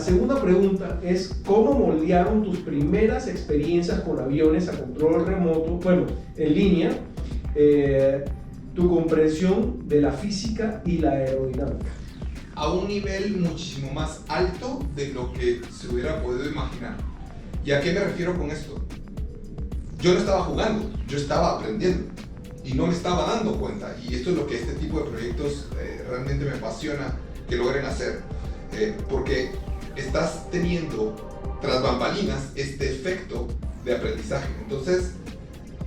segunda pregunta es ¿cómo moldearon tus primeras experiencias con aviones a control remoto, bueno, en línea, tu comprensión de la física y la aerodinámica? A un nivel muchísimo más alto de lo que se hubiera podido imaginar. ¿Y a qué me refiero con esto? Yo no estaba jugando, yo estaba aprendiendo y no me estaba dando cuenta. Y esto es lo que este tipo de proyectos realmente me apasiona que logren hacer, porque estás teniendo tras bambalinas este efecto de aprendizaje. Entonces,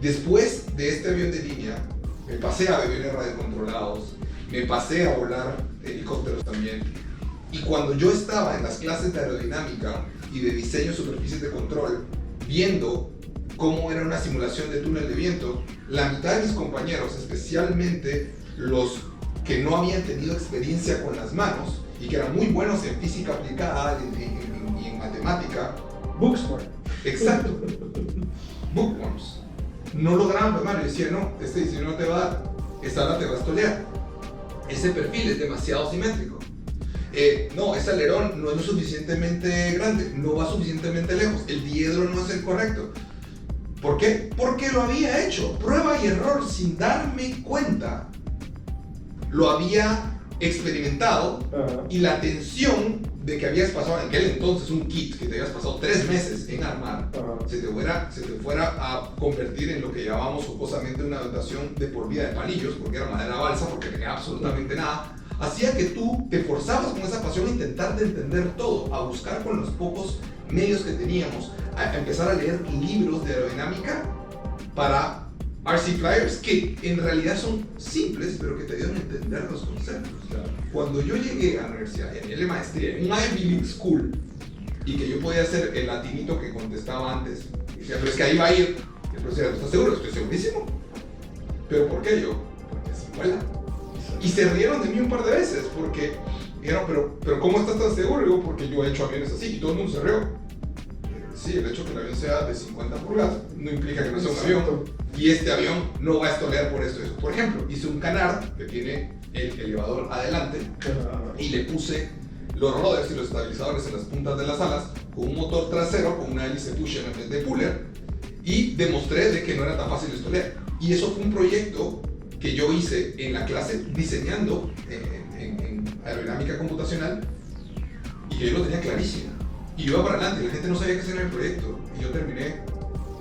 después de este avión de línea, me pasé a aviones radiocontrolados, me pasé a volar helicópteros también. Y cuando yo estaba en las clases de aerodinámica y de diseño de superficies de control, viendo cómo era una simulación de túnel de viento, la mitad de mis compañeros, especialmente los que no habían tenido experiencia con las manos y que eran muy buenos en física aplicada y en matemática, Bookworms. Exacto. Bookworms. No lograban plasmar. Yo decía, no, este diseño no te va a dar, esta ala te va a estolear. Ese perfil es demasiado simétrico. No, ese alerón no es lo suficientemente grande, no va suficientemente lejos, el diedro no es el correcto. ¿Por qué? Porque lo había hecho, prueba y error, sin darme cuenta. Lo había experimentado y la tensión de que habías pasado en aquel entonces un kit que te habías pasado 3 meses en armar, se te fuera a convertir en lo que llamábamos jocosamente una dotación de por vida de palillos, porque era madera balsa, porque tenía absolutamente nada, hacía que tú te forzabas con esa pasión a intentar de entender todo, a buscar con los pocos medios que teníamos, a empezar a leer libros de aerodinámica para RC Flyers, que en realidad son simples, pero que te ayudan a entender los conceptos. Cuando yo llegué a la universidad y a nivel de maestría, en una Ivy League School, y que yo podía hacer el latinito que contestaba antes, y decía, pero es que ahí va a ir. Y el profesor, ¿estás seguro? Estoy segurísimo. ¿Pero por qué yo? Porque así vuela. Y se rieron de mí un par de veces, porque dijeron, pero ¿cómo estás tan seguro? Y digo, porque yo he hecho aviones así, y todo el mundo se rió. Sí, el hecho de que el avión sea de 50 pulgadas no implica que no sea un avión. Y este avión no va a estolear por esto. Por ejemplo, hice un Canard que tiene el elevador adelante y le puse los rodders y los estabilizadores en las puntas de las alas con un motor trasero con una hélice pusher en vez de puller, y demostré de que no era tan fácil estolear. Y eso fue un proyecto que yo hice en la clase diseñando en aerodinámica computacional, y que yo lo tenía clarísimo. Y yo iba para adelante, y la gente no sabía qué hacer en el proyecto. Y yo terminé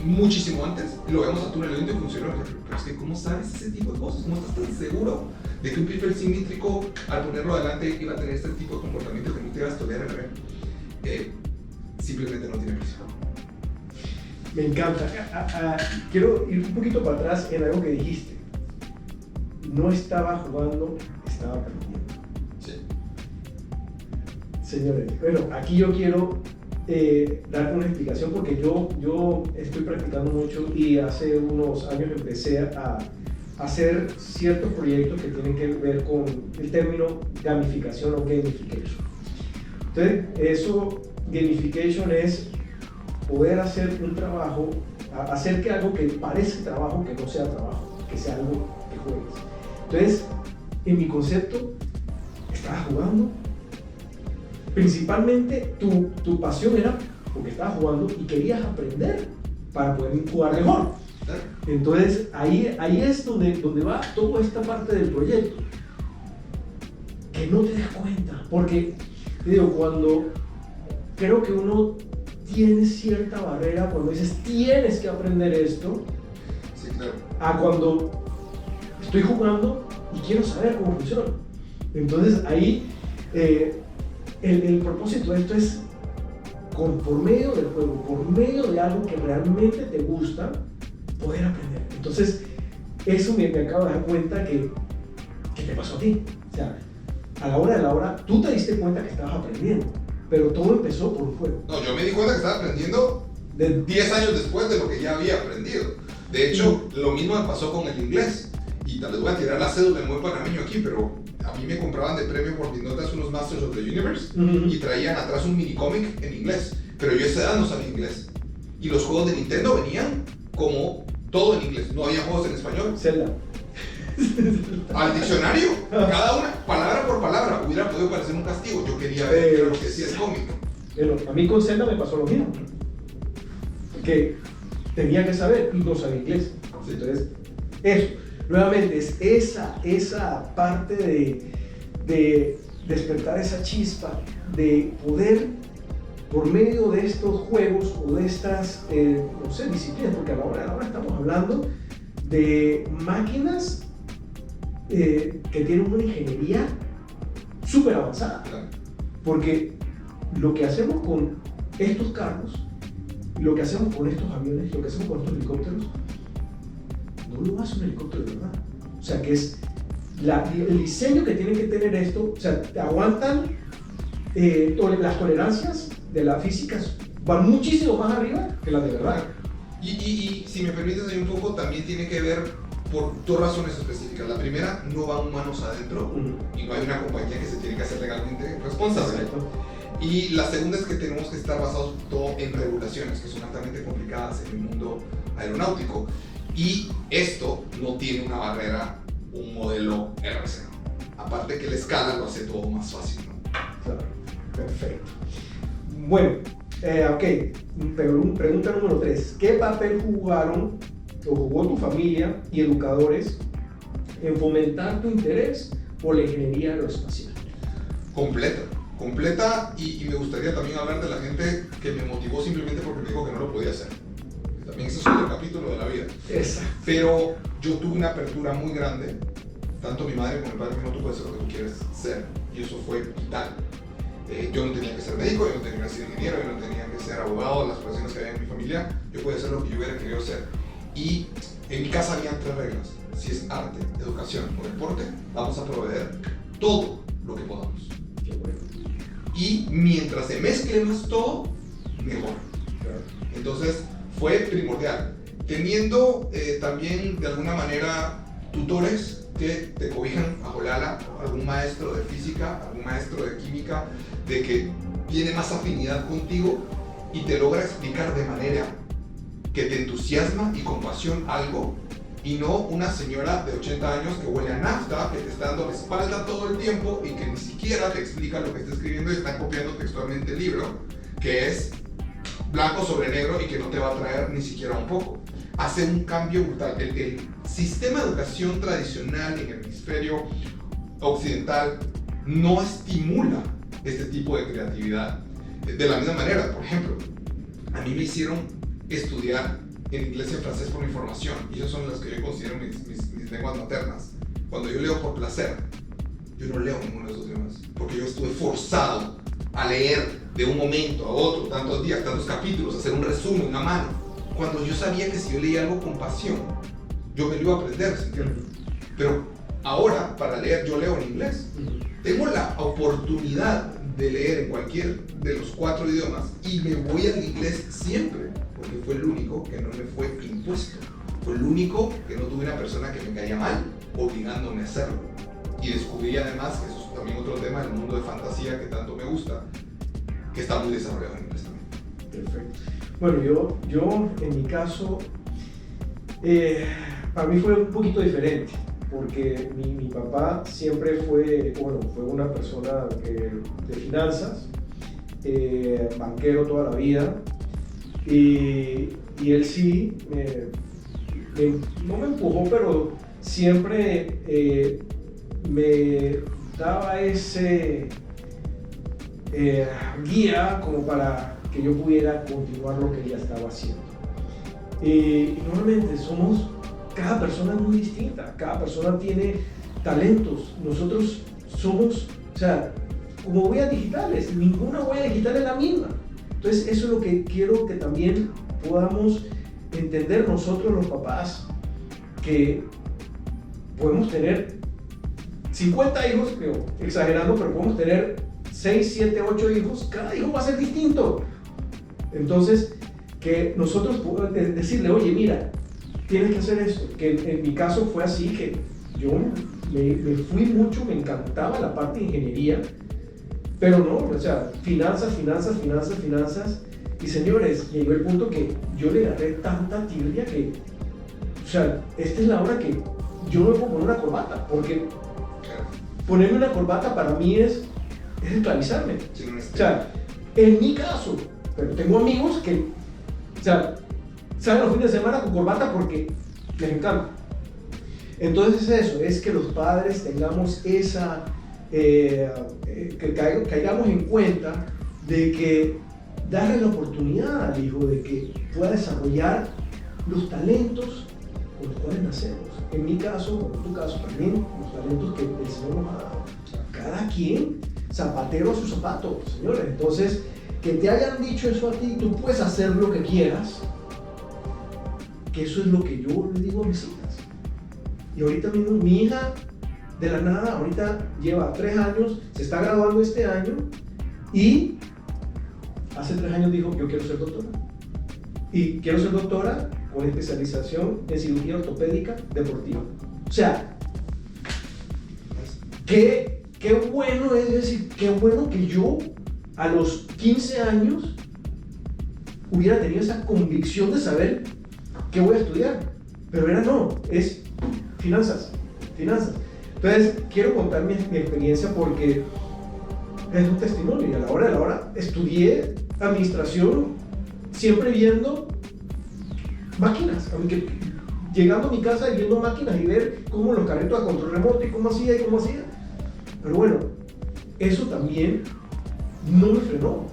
muchísimo antes, y lo vemos a túnel de viento y funcionó. Pero es que, ¿cómo sabes ese tipo de cosas? ¿Cómo estás tan seguro de que un perfil simétrico, al ponerlo adelante, iba a tener este tipo de comportamiento que no te iba a estolear el avión? Simplemente no tiene precio. Me encanta. Quiero ir un poquito para atrás en algo que dijiste. No estaba jugando, estaba aprendiendo. Sí. Señores, bueno, aquí yo quiero dar una explicación, porque yo estoy practicando mucho y hace unos años empecé a hacer ciertos proyectos que tienen que ver con el término gamificación o gamification. Entonces, gamification es poder hacer un trabajo, hacer que algo que parece trabajo, que no sea trabajo, que sea algo que juegues. Entonces, en mi concepto, estabas jugando. Principalmente tu pasión era porque estabas jugando y querías aprender para poder jugar mejor. Entonces ahí es donde va toda esta parte del proyecto. Que no te des cuenta, porque digo, cuando creo que uno tiene cierta barrera, cuando dices tienes que aprender esto, Sí, claro. a cuando estoy jugando y quiero saber cómo funciona. Entonces ahí el propósito de esto es, por medio del juego, por medio de algo que realmente te gusta, poder aprender. Entonces, eso me acabo de dar cuenta que te pasó a ti. O sea, a la hora de la hora, tú te diste cuenta que estabas aprendiendo, pero todo empezó por un juego. No, yo me di cuenta que estaba aprendiendo 10 años después de lo que ya había aprendido. De hecho, lo mismo me pasó con el inglés. Y tal vez voy a tirar la cédula de muy panameño aquí, pero a mí me compraban de premio por mis notas unos Masters of the Universe y traían atrás un mini cómic en inglés, pero yo a esa edad no sabía inglés. Y los juegos de Nintendo venían como todo en inglés, no había juegos en español. Zelda. Al diccionario, cada una, palabra por palabra, hubiera podido parecer un castigo. Yo quería ver qué era lo que decía el cómic. Pero a mí con Zelda me pasó lo mismo, que tenía que saber y no sabía inglés. Entonces, eso, nuevamente, es esa parte de despertar esa chispa, de poder, por medio de estos juegos o de estas, no sé, disciplinas, porque ahora estamos hablando de máquinas que tienen una ingeniería súper avanzada. Porque lo que hacemos con estos carros, lo que hacemos con estos aviones, lo que hacemos con estos helicópteros, no lo hace un helicóptero de verdad. O sea, que es el diseño que tienen que tener esto, o sea, te aguantan las tolerancias de la física, van muchísimo más arriba que las de verdad. Y si me permites ahí un poco, también tiene que ver por dos razones específicas. La primera, no van humanos adentro y no hay una compañía que se tiene que hacer legalmente responsable. Exacto. Y la segunda es que tenemos que estar basados todo en regulaciones que son altamente complicadas en el mundo aeronáutico. Y esto no tiene una barrera, un modelo RC. Aparte que la escala lo hace todo más fácil, ¿no? Claro, perfecto. Bueno, ok, pregunta número 3. ¿Qué papel jugó tu familia y educadores en fomentar tu interés por la ingeniería aeroespacial? Completa y me gustaría también hablar de la gente que me motivó simplemente porque me dijo que no lo podía hacer. También ese es otro capítulo de la vida. Exacto. Pero yo tuve una apertura muy grande, tanto mi madre como mi padre, que no tú puedes ser lo que tú quieres ser, y eso fue vital. Yo no tenía que ser médico, yo no tenía que ser ingeniero, yo no tenía que ser abogado, las profesiones que había en mi familia, yo podía ser lo que yo hubiera querido ser. Y en mi casa había 3 reglas: si es arte, educación o deporte, vamos a proveer todo lo que podamos. Qué bueno. Y mientras se mezcle más todo, mejor. Entonces fue primordial. Teniendo también de alguna manera tutores que te cobijan bajo el ala, algún maestro de física, algún maestro de química, de que tiene más afinidad contigo y te logra explicar de manera que te entusiasma y con pasión algo, y no una señora de 80 años que huele a nafta, que te está dando la espalda todo el tiempo y que ni siquiera te explica lo que está escribiendo y está copiando textualmente el libro, que es blanco sobre negro y que no te va a traer ni siquiera un poco. Hace un cambio brutal. El sistema de educación tradicional en el hemisferio occidental no estimula este tipo de creatividad. De la misma manera, por ejemplo, a mí me hicieron estudiar en inglés y en francés por mi formación, y esas son las que yo considero mis lenguas maternas. Cuando yo leo por placer, yo no leo ninguno de esos idiomas, porque yo estuve forzado a leer de un momento a otro, tantos días, tantos capítulos, hacer un resumen, una mano, cuando yo sabía que si yo leía algo con pasión, yo me lo iba a aprender, ¿entiendes? Pero ahora, para leer, yo leo en inglés. Tengo la oportunidad de leer en cualquier de los 4 idiomas y me voy al inglés siempre, porque fue el único que no me fue impuesto. Fue el único que no tuve una persona que me caía mal, obligándome a hacerlo. Y descubrí además, que eso es también otro tema, el mundo de fantasía que tanto me gusta, que está muy desarrollado en inglés también. Perfecto. Bueno, yo en mi caso, para mí fue un poquito diferente, porque mi papá siempre fue una persona de finanzas, banquero toda la vida, y él sí, no me empujó, pero siempre me daba ese guía como para que yo pudiera continuar lo que ella estaba haciendo. Y normalmente cada persona es muy distinta, cada persona tiene talentos. Nosotros somos, como huellas digitales, ninguna huella digital es la misma. Entonces eso es lo que quiero que también podamos entender nosotros los papás, que podemos tener 50 hijos, exagerando, pero podemos tener 6, 7, 8 hijos, cada hijo va a ser distinto. Entonces, que nosotros podamos decirle, oye, mira, tienes que hacer esto. Que en mi caso fue así, que yo me fui mucho, me encantaba la parte de ingeniería, pero no, finanzas, y señores, llegó el punto que yo le agarré tanta tirria que, esta es la hora que yo no me puedo poner una corbata, porque ponerme una corbata para mí es esclavizarme. En mi caso, pero tengo amigos que, o sea, salen los fines de semana con corbata porque les encanta. Entonces eso, es que los padres tengamos esa, que caigamos en cuenta de que darle la oportunidad al hijo de que pueda desarrollar los talentos con los cuales nacemos. En mi caso, en tu caso también, los talentos que el Señor nos ha dado. Cada quien zapatero a sus zapatos, señores. Entonces, que te hayan dicho eso a ti, tú puedes hacer lo que quieras, que eso es lo que yo le digo a mis hijas. Y ahorita mismo, mi hija, de la nada, ahorita lleva 3 años, se está graduando este año, y hace 3 años dijo, yo quiero ser doctora. Y quiero ser doctora con especialización en cirugía ortopédica deportiva. O sea, qué bueno es decir, qué bueno que yo a los 15 años hubiera tenido esa convicción de saber qué voy a estudiar. Pero era no, es finanzas. Entonces, quiero contar mi experiencia porque es un testimonio. Y a la hora estudié administración siempre viendo máquinas. Aunque llegando a mi casa y viendo máquinas y ver cómo los carritos a control remoto y cómo hacía. Pero bueno, eso también no me frenó.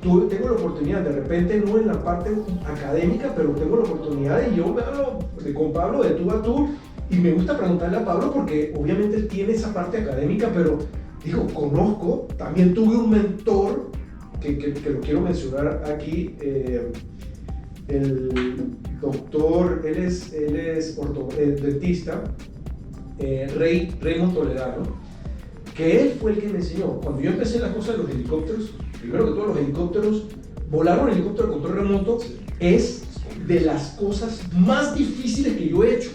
Tengo la oportunidad, de repente no en la parte académica, pero tengo la oportunidad y yo me hablo con Pablo de tú a tú y me gusta preguntarle a Pablo porque obviamente él tiene esa parte académica, pero digo, conozco, también tuve un mentor que lo quiero mencionar aquí, el doctor, él es dentista, Raymond Toledano, que él fue el que me enseñó. Cuando yo empecé las cosas de los helicópteros, primero que todos los helicópteros, volar un helicóptero de control remoto es de las cosas más difíciles que yo he hecho.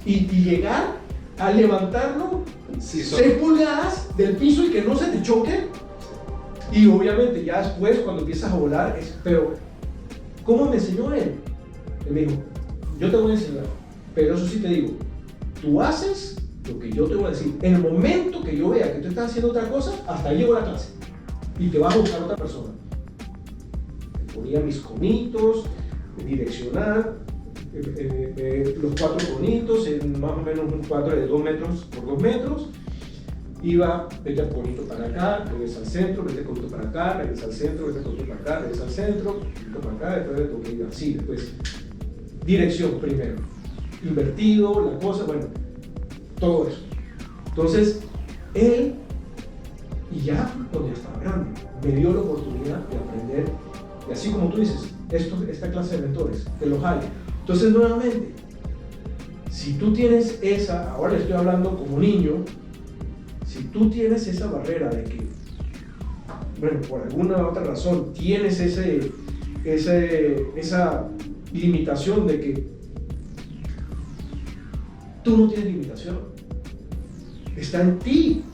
Y llegar a levantarlo 6 pulgadas del piso y que no se te choque. Y obviamente ya después cuando empiezas a volar, pero ¿cómo me enseñó él? Él me dijo, yo te voy a enseñar, pero eso sí te digo, tú haces lo que yo te voy a decir. En el momento que yo vea que tú estás haciendo otra cosa, hasta ahí llegó la clase. Y te vas a buscar otra persona. Me ponía mis conitos, direccional, los 4 conitos, en más o menos un cuadro de 2 metros por 2 metros. Iba, vete al conito para acá, regresa al centro, vete al conito para acá, regresa al centro, vete al conito para acá, regresa al centro, conito para acá, después de toque, así, después. Dirección primero. Invertido, la cosa, bueno, todo eso. Entonces, él, y ya cuando ya estaba grande, me dio la oportunidad de aprender, y así como tú dices, esta clase de mentores, que los hay. Entonces, nuevamente, si tú tienes esa, ahora le estoy hablando como niño, si tú tienes esa barrera de que, bueno, por alguna otra razón, tienes esa limitación de que tú no tienes limitación, está en ti,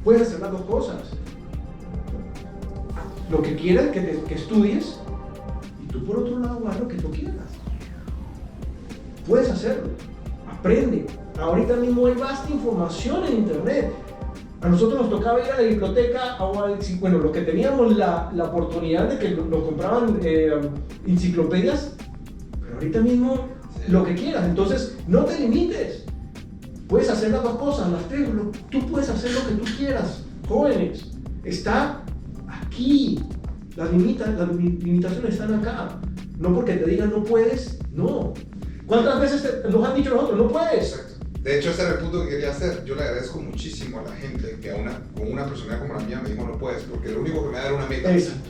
puedes hacer las 2 cosas. Lo que quieras que estudies y tú por otro lado haz lo que tú quieras. Puedes hacerlo, aprende. Ahorita mismo hay vasta información en internet. A nosotros nos tocaba ir a la biblioteca, bueno, los que teníamos la oportunidad de que nos compraban enciclopedias, pero ahorita mismo lo que quieras. Entonces, no te limites. Puedes hacer las 2 cosas, las 3. Tú puedes hacer lo que tú quieras. Jóvenes, está aquí. Las limitaciones están acá. No porque te digan no puedes, no. ¿Cuántas veces nos han dicho nosotros no puedes? Exacto. De hecho, ese era el punto que quería hacer. Yo le agradezco muchísimo a la gente que con una persona como la mía me dijo no puedes, porque lo único que me da era una meta. Exacto.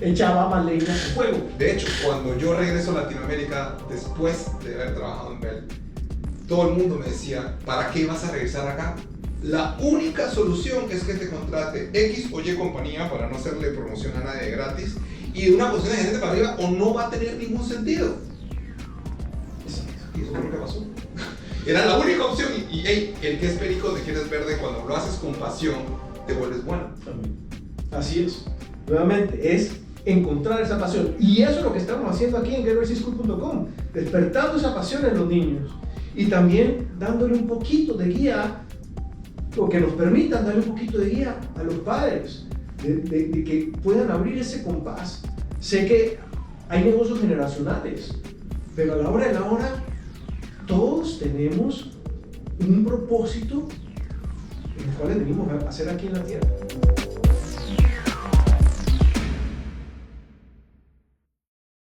Echaba más leña al fuego. De hecho, cuando yo regreso a Latinoamérica, después de haber trabajado en Bell, todo el mundo me decía, ¿para qué vas a regresar acá? La única solución es que te contrate X o Y compañía para no hacerle promoción a nadie gratis y de una posición de gerente para arriba o no va a tener ningún sentido. Y eso fue lo que pasó. Era la única opción y hey, el que es perico de quien es verde, cuando lo haces con pasión, te vuelves bueno. Así es. Nuevamente, es encontrar esa pasión. Y eso es lo que estamos haciendo aquí en GetReadySchool.com, despertando esa pasión en los niños y también dándole un poquito de guía, o que nos permitan darle un poquito de guía a los padres. de que puedan abrir ese compás. Sé que hay negocios generacionales, pero a la hora de la hora, todos tenemos un propósito en el cual venimos a hacer aquí en la tierra.